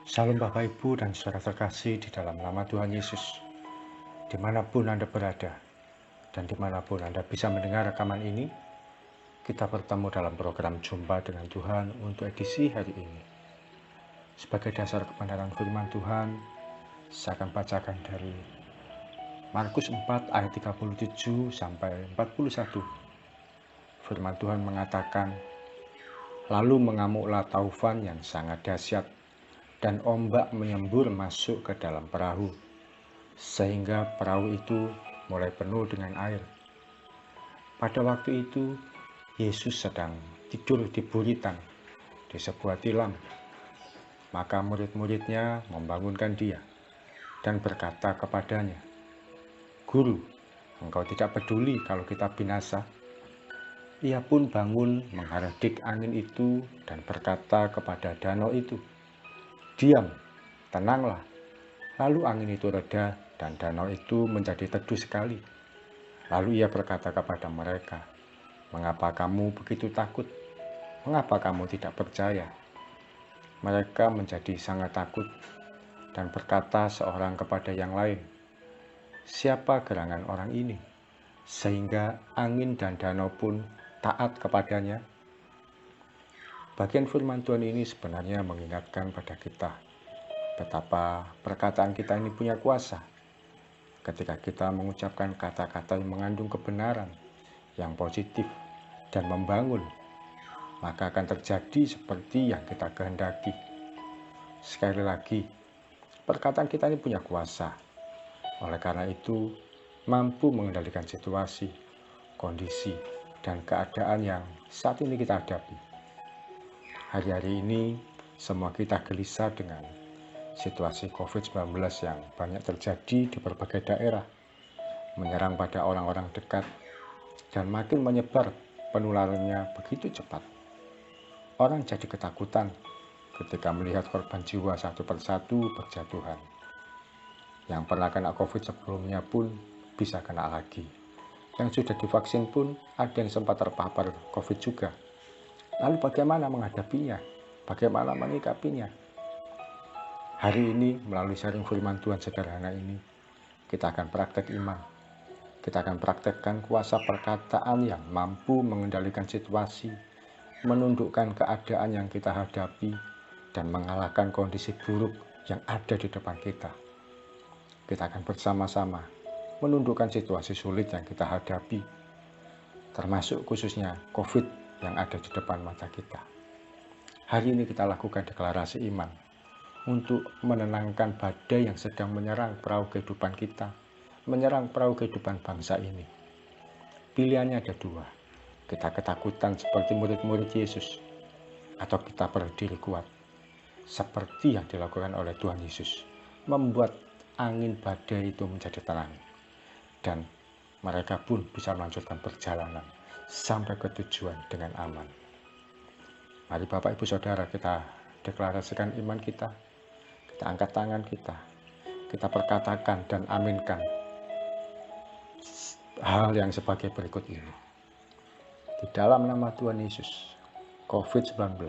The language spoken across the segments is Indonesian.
Salam Bapak Ibu dan saudara terkasih di dalam nama Tuhan Yesus. Dimanapun Anda berada dan dimanapun Anda bisa mendengar rekaman ini, kita bertemu dalam program Jumpa dengan Tuhan untuk edisi hari ini. Sebagai dasar kebenaran firman Tuhan, saya akan bacakan dari Markus 4 ayat 37 sampai 41. Firman Tuhan mengatakan, "Lalu mengamuklah taufan yang sangat dahsyat, dan ombak menyembur masuk ke dalam perahu, sehingga perahu itu mulai penuh dengan air. Pada waktu itu, Yesus sedang tidur di buritan di sebuah tilam. Maka murid-muridnya membangunkan dia dan berkata kepadanya, 'Guru, engkau tidak peduli kalau kita binasa?' Ia pun bangun menghardik angin itu dan berkata kepada danau itu, 'Diam, tenanglah.' Lalu angin itu reda dan danau itu menjadi teduh sekali. Lalu ia berkata kepada mereka, 'Mengapa kamu begitu takut? Mengapa kamu tidak percaya?' Mereka menjadi sangat takut dan berkata seorang kepada yang lain, 'Siapa gerangan orang ini, sehingga angin dan danau pun taat kepadanya?' Bagian firman Tuhan ini sebenarnya mengingatkan pada kita betapa perkataan kita ini punya kuasa. Ketika kita mengucapkan kata-kata yang mengandung kebenaran, yang positif dan membangun, maka akan terjadi seperti yang kita kehendaki. Sekali lagi, perkataan kita ini punya kuasa. Oleh karena itu, mampu mengendalikan situasi, kondisi, dan keadaan yang saat ini kita hadapi. Hari-hari ini, semua kita gelisah dengan situasi COVID-19 yang banyak terjadi di berbagai daerah, menyerang pada orang-orang dekat, dan makin menyebar penularannya begitu cepat. Orang jadi ketakutan ketika melihat korban jiwa satu persatu berjatuhan. Yang pernah kena COVID sebelumnya pun bisa kena lagi. Yang sudah divaksin pun ada yang sempat terpapar COVID juga. Lalu bagaimana menghadapinya? Bagaimana menyikapinya? Hari ini melalui sharing firman Tuhan sederhana ini, kita akan praktek iman. Kita akan praktekkan kuasa perkataan yang mampu mengendalikan situasi, menundukkan keadaan yang kita hadapi, dan mengalahkan kondisi buruk yang ada di depan kita. Kita akan bersama-sama menundukkan situasi sulit yang kita hadapi, termasuk khususnya COVID yang ada di depan mata kita. Hari ini kita lakukan deklarasi iman untuk menenangkan badai yang sedang menyerang perahu kehidupan kita, menyerang perahu kehidupan bangsa ini. Pilihannya ada dua. Kita ketakutan seperti murid-murid Yesus, atau kita berdiri kuat seperti yang dilakukan oleh Tuhan Yesus, membuat angin badai itu menjadi tenang, dan mereka pun bisa melanjutkan perjalanan sampai ke tujuan dengan aman. Mari Bapak Ibu Saudara, kita deklarasikan iman kita, kita angkat tangan kita perkatakan dan aminkan hal yang sebagai berikut ini. Di dalam nama Tuhan Yesus, COVID-19,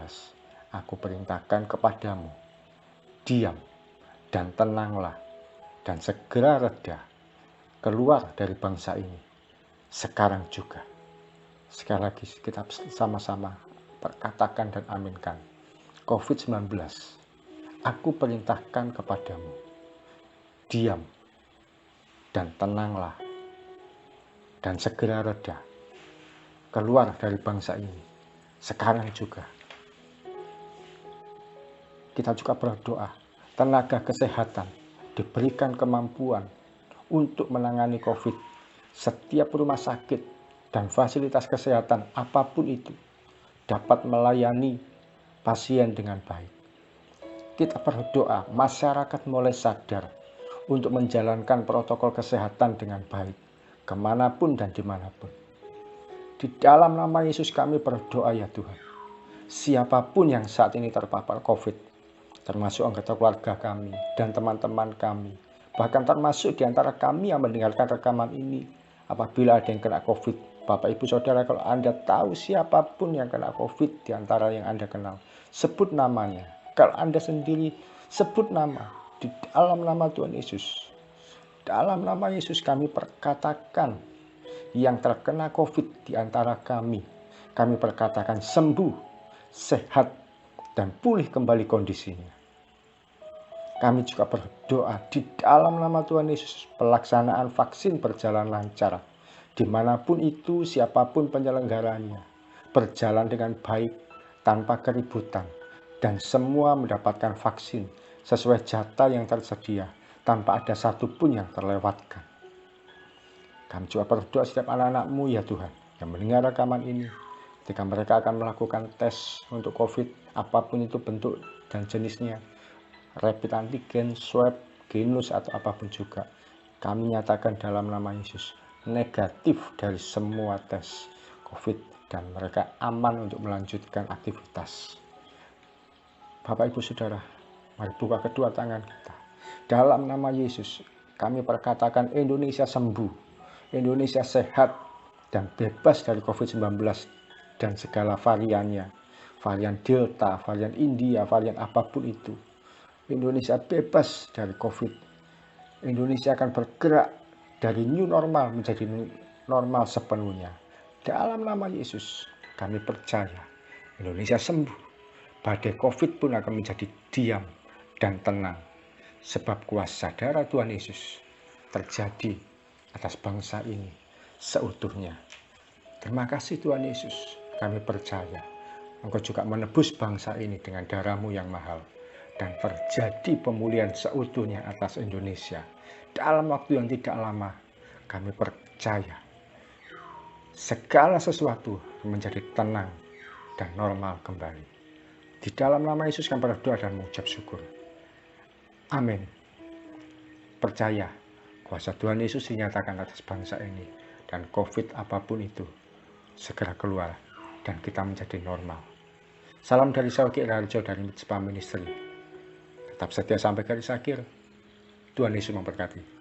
aku perintahkan kepadamu, diam dan tenanglah, dan segera reda, keluar dari bangsa ini, sekarang juga. Sekali lagi kita sama-sama perkatakan dan aminkan. COVID-19, aku perintahkan kepadamu, diam dan tenanglah, dan segera reda, keluar dari bangsa ini, sekarang juga. Kita juga berdoa, tenaga kesehatan diberikan kemampuan untuk menangani COVID. Setiap rumah sakit dan fasilitas kesehatan apapun itu dapat melayani pasien dengan baik. Kita berdoa, masyarakat mulai sadar untuk menjalankan protokol kesehatan dengan baik, kemanapun dan dimanapun. Di dalam nama Yesus kami berdoa ya Tuhan, siapapun yang saat ini terpapar COVID, termasuk anggota keluarga kami dan teman-teman kami, bahkan termasuk di antara kami yang mendengarkan rekaman ini, apabila ada yang kena COVID, Bapak Ibu Saudara, kalau Anda tahu siapapun yang kena COVID di antara yang Anda kenal, sebut namanya. Kalau Anda sendiri Sebut nama, di dalam nama Tuhan Yesus. Dalam nama Yesus kami perkatakan yang terkena COVID di antara kami. Kami perkatakan sembuh, sehat, dan pulih kembali kondisinya. Kami juga berdoa di dalam nama Tuhan Yesus, pelaksanaan vaksin berjalan lancar. Dimanapun itu, siapapun penyelenggaranya, berjalan dengan baik, tanpa keributan, dan semua mendapatkan vaksin sesuai jatah yang tersedia, tanpa ada satupun yang terlewatkan. Kami juga berdoa setiap anak-anak-Mu ya Tuhan, yang mendengar rekaman ini, ketika mereka akan melakukan tes untuk COVID, apapun itu bentuk dan jenisnya, rapid antigen, swab, genus, atau apapun juga, kami nyatakan dalam nama Yesus, negatif dari semua tes COVID, dan mereka aman untuk melanjutkan aktivitas. Bapak Ibu Saudara, mari buka kedua tangan kita. Dalam nama Yesus, kami perkatakan Indonesia sembuh, Indonesia sehat, dan bebas dari COVID-19 dan segala variannya. Varian Delta, varian India, varian apapun itu. Indonesia bebas dari COVID. Indonesia akan bergerak dari new normal menjadi normal sepenuhnya. Dalam nama Yesus, kami percaya Indonesia sembuh. Badai COVID pun akan menjadi diam dan tenang. Sebab kuasa darah Tuhan Yesus terjadi atas bangsa ini seutuhnya. Terima kasih Tuhan Yesus. Kami percaya Engkau juga menebus bangsa ini dengan darah-Mu yang mahal. Dan terjadi pemulihan seutuhnya atas Indonesia. Dalam waktu yang tidak lama, kami percaya segala sesuatu menjadi tenang dan normal kembali. Di dalam nama Yesus kami berdoa dan mengucap syukur. Amin. Percaya kuasa Tuhan Yesus dinyatakan atas bangsa ini, dan COVID apapun itu segera keluar dan kita menjadi normal. Salam dari saya Ki Raharjo dari Mitspa Ministry. Tetap setia sampai garis akhir. Tuhan Yesus memberkati.